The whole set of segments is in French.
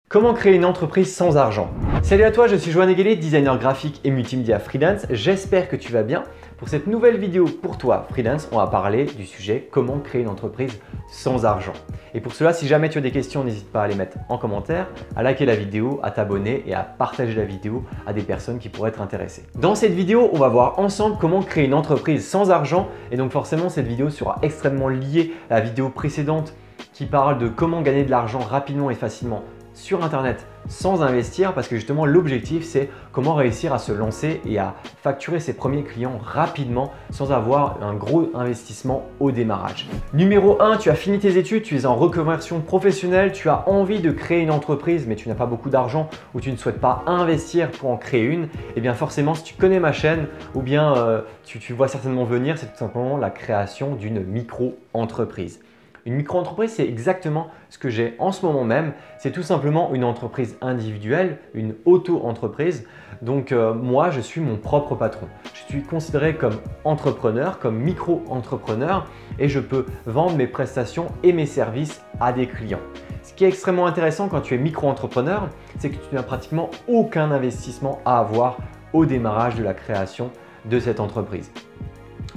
Comment créer une entreprise sans argent? Salut à toi, je suis Joanne Eguelé, designer graphique et multimédia freelance. J'espère que tu vas bien. Pour cette nouvelle vidéo pour toi, freelance, on va parler du sujet comment créer une entreprise sans argent. Et pour cela, si jamais tu as des questions, n'hésite pas à les mettre en commentaire, à liker la vidéo, à t'abonner et à partager la vidéo à des personnes qui pourraient être intéressées. Dans cette vidéo, on va voir ensemble comment créer une entreprise sans argent. Et donc forcément, cette vidéo sera extrêmement liée à la vidéo précédente qui parle de comment gagner de l'argent rapidement et facilement sur Internet sans investir, parce que justement l'objectif c'est comment réussir à se lancer et à facturer ses premiers clients rapidement sans avoir un gros investissement au démarrage. Numéro 1, tu as fini tes études, tu es en reconversion professionnelle, tu as envie de créer une entreprise mais tu n'as pas beaucoup d'argent ou tu ne souhaites pas investir pour en créer une, et bien forcément si tu connais ma chaîne ou bien tu vois certainement venir, c'est tout simplement la création d'une micro-entreprise. Une micro-entreprise, c'est exactement ce que j'ai en ce moment même. C'est tout simplement une entreprise individuelle, une auto-entreprise. Donc moi, je suis mon propre patron. Je suis considéré comme entrepreneur, comme micro-entrepreneur et je peux vendre mes prestations et mes services à des clients. Ce qui est extrêmement intéressant quand tu es micro-entrepreneur, c'est que tu n'as pratiquement aucun investissement à avoir au démarrage de la création de cette entreprise.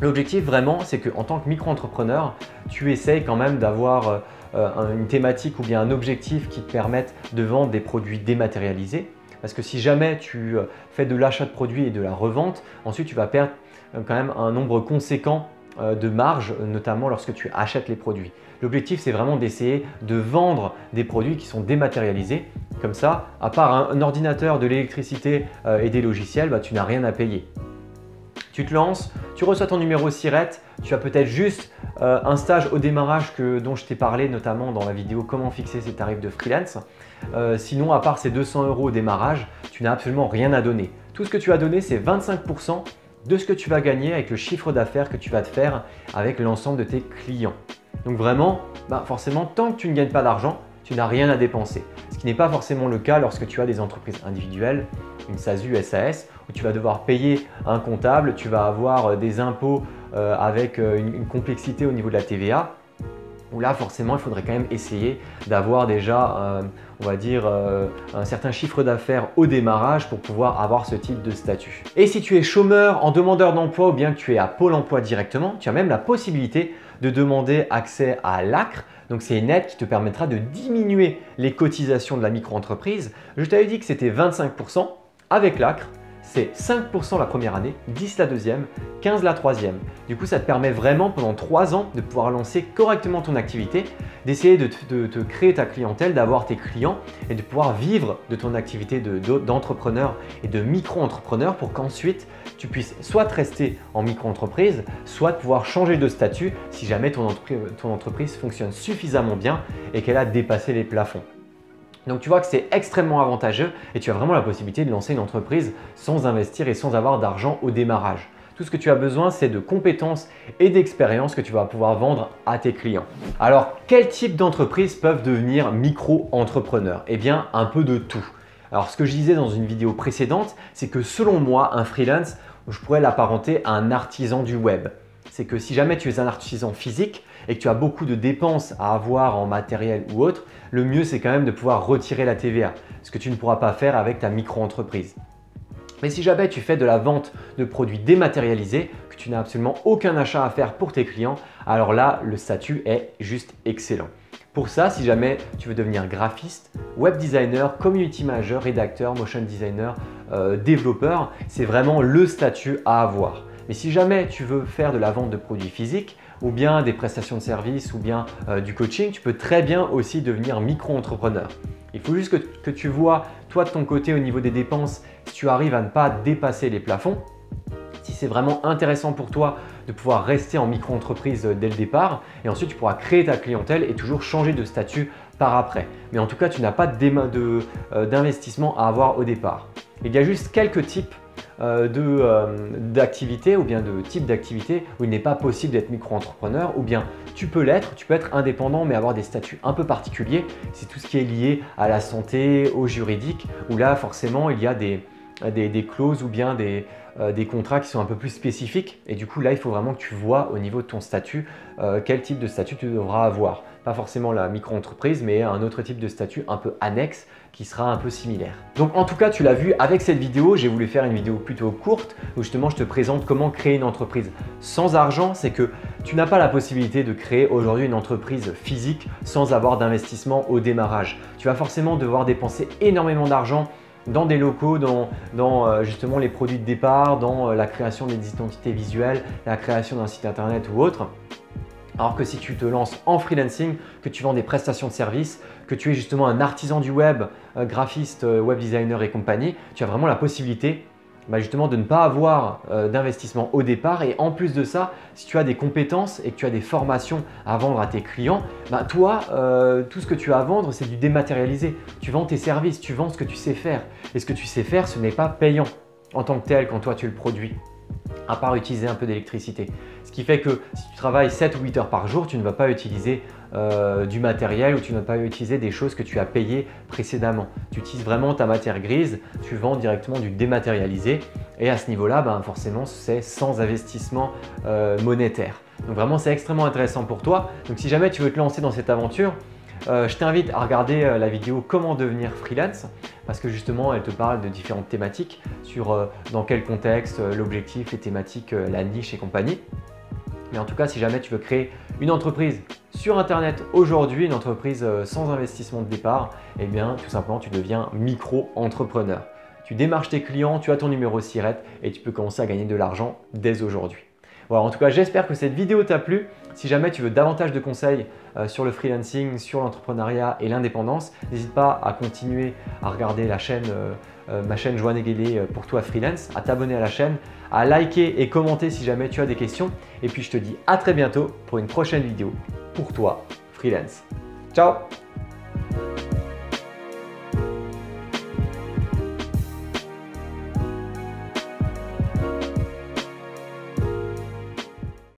L'objectif vraiment, c'est qu'en tant que micro-entrepreneur, tu essayes quand même d'avoir une thématique ou bien un objectif qui te permette de vendre des produits dématérialisés. Parce que si jamais tu fais de l'achat de produits et de la revente, ensuite tu vas perdre quand même un nombre conséquent de marge, notamment lorsque tu achètes les produits. L'objectif, c'est vraiment d'essayer de vendre des produits qui sont dématérialisés. Comme ça, à part un ordinateur, de l'électricité et des logiciels, tu n'as rien à payer. Tu te lances, tu reçois ton numéro SIRET, tu as peut-être juste un stage au démarrage dont je t'ai parlé notamment dans la vidéo comment fixer ses tarifs de freelance. Sinon, à part ces 200 € au démarrage, tu n'as absolument rien à donner. Tout ce que tu as donné, c'est 25% de ce que tu vas gagner avec le chiffre d'affaires que tu vas te faire avec l'ensemble de tes clients. Donc vraiment, forcément, tant que tu ne gagnes pas d'argent, tu n'as rien à dépenser. Ce qui n'est pas forcément le cas lorsque tu as des entreprises individuelles, une SASU, SAS, où tu vas devoir payer un comptable, tu vas avoir des impôts avec une complexité au niveau de la TVA, où là forcément il faudrait quand même essayer d'avoir déjà, on va dire, un certain chiffre d'affaires au démarrage pour pouvoir avoir ce type de statut. Et si tu es chômeur, en demandeur d'emploi ou bien que tu es à Pôle emploi directement, tu as même la possibilité de demander accès à l'ACRE. Donc c'est une aide qui te permettra de diminuer les cotisations de la micro-entreprise. Je t'avais dit que c'était 25%. Avec l'ACRE, c'est 5% la première année, 10% la deuxième, 15% la troisième. Du coup, ça te permet vraiment pendant 3 ans de pouvoir lancer correctement ton activité, d'essayer de te créer ta clientèle, d'avoir tes clients et de pouvoir vivre de ton activité d'entrepreneur et de micro-entrepreneur pour qu'ensuite tu puisses soit te rester en micro-entreprise, soit pouvoir changer de statut si jamais ton entreprise fonctionne suffisamment bien et qu'elle a dépassé les plafonds. Donc tu vois que c'est extrêmement avantageux et tu as vraiment la possibilité de lancer une entreprise sans investir et sans avoir d'argent au démarrage. Tout ce que tu as besoin, c'est de compétences et d'expérience que tu vas pouvoir vendre à tes clients. Alors, quel type d'entreprises peuvent devenir micro-entrepreneurs? Eh bien, un peu de tout. Alors, ce que je disais dans une vidéo précédente, c'est que selon moi, un freelance, je pourrais l'apparenter à un artisan du web. C'est que si jamais tu es un artisan physique et que tu as beaucoup de dépenses à avoir en matériel ou autre, le mieux c'est quand même de pouvoir retirer la TVA, ce que tu ne pourras pas faire avec ta micro-entreprise. Mais si jamais tu fais de la vente de produits dématérialisés, que tu n'as absolument aucun achat à faire pour tes clients, alors là, le statut est juste excellent. Pour ça, si jamais tu veux devenir graphiste, web designer, community manager, rédacteur, motion designer, développeur, c'est vraiment le statut à avoir. Mais si jamais tu veux faire de la vente de produits physiques ou bien des prestations de services ou bien du coaching, tu peux très bien aussi devenir micro-entrepreneur. Il faut juste que tu vois, toi de ton côté au niveau des dépenses, si tu arrives à ne pas dépasser les plafonds. Si c'est vraiment intéressant pour toi de pouvoir rester en micro-entreprise dès le départ et ensuite tu pourras créer ta clientèle et toujours changer de statut par après. Mais en tout cas, tu n'as pas d'investissement à avoir au départ. Il y a juste quelques types d'activités ou bien de types d'activités où il n'est pas possible d'être micro-entrepreneur ou bien tu peux l'être, tu peux être indépendant mais avoir des statuts un peu particuliers. C'est tout ce qui est lié à la santé, au juridique où là forcément il y a des des clauses ou bien des contrats qui sont un peu plus spécifiques. Et du coup, là, il faut vraiment que tu vois au niveau de ton statut quel type de statut tu devras avoir. Pas forcément la micro-entreprise, mais un autre type de statut un peu annexe qui sera un peu similaire. Donc en tout cas, tu l'as vu avec cette vidéo, j'ai voulu faire une vidéo plutôt courte où justement je te présente comment créer une entreprise sans argent. C'est que tu n'as pas la possibilité de créer aujourd'hui une entreprise physique sans avoir d'investissement au démarrage. Tu vas forcément devoir dépenser énormément d'argent dans des locaux, dans justement les produits de départ, dans la création des identités visuelles, la création d'un site internet ou autre. Alors que si tu te lances en freelancing, que tu vends des prestations de services, que tu es justement un artisan du web, graphiste, web designer et compagnie, tu as vraiment la possibilité justement de ne pas avoir d'investissement au départ. Et en plus de ça, si tu as des compétences et que tu as des formations à vendre à tes clients, toi, tout ce que tu as à vendre, c'est du dématérialisé. Tu vends tes services, tu vends ce que tu sais faire. Et ce que tu sais faire, ce n'est pas payant en tant que tel quand toi tu le produis, à part utiliser un peu d'électricité. Ce qui fait que si tu travailles 7 ou 8 heures par jour, tu ne vas pas utiliser du matériel ou tu ne vas pas utiliser des choses que tu as payées précédemment. Tu utilises vraiment ta matière grise, tu vends directement du dématérialisé et à ce niveau-là, forcément, c'est sans investissement monétaire. Donc vraiment, c'est extrêmement intéressant pour toi. Donc si jamais tu veux te lancer dans cette aventure, je t'invite à regarder la vidéo Comment devenir freelance parce que justement elle te parle de différentes thématiques sur dans quel contexte, l'objectif, les thématiques, la niche et compagnie. Mais en tout cas, si jamais tu veux créer une entreprise sur internet aujourd'hui, une entreprise sans investissement de départ, eh bien tout simplement tu deviens micro-entrepreneur. Tu démarches tes clients, tu as ton numéro SIRET et tu peux commencer à gagner de l'argent dès aujourd'hui. Voilà, en tout cas, j'espère que cette vidéo t'a plu. Si jamais tu veux davantage de conseils sur le freelancing, sur l'entrepreneuriat et l'indépendance, n'hésite pas à continuer à regarder la chaîne, ma chaîne Joanne Eguélé pour toi freelance, à t'abonner à la chaîne, à liker et commenter si jamais tu as des questions. Et puis je te dis à très bientôt pour une prochaine vidéo pour toi freelance. Ciao!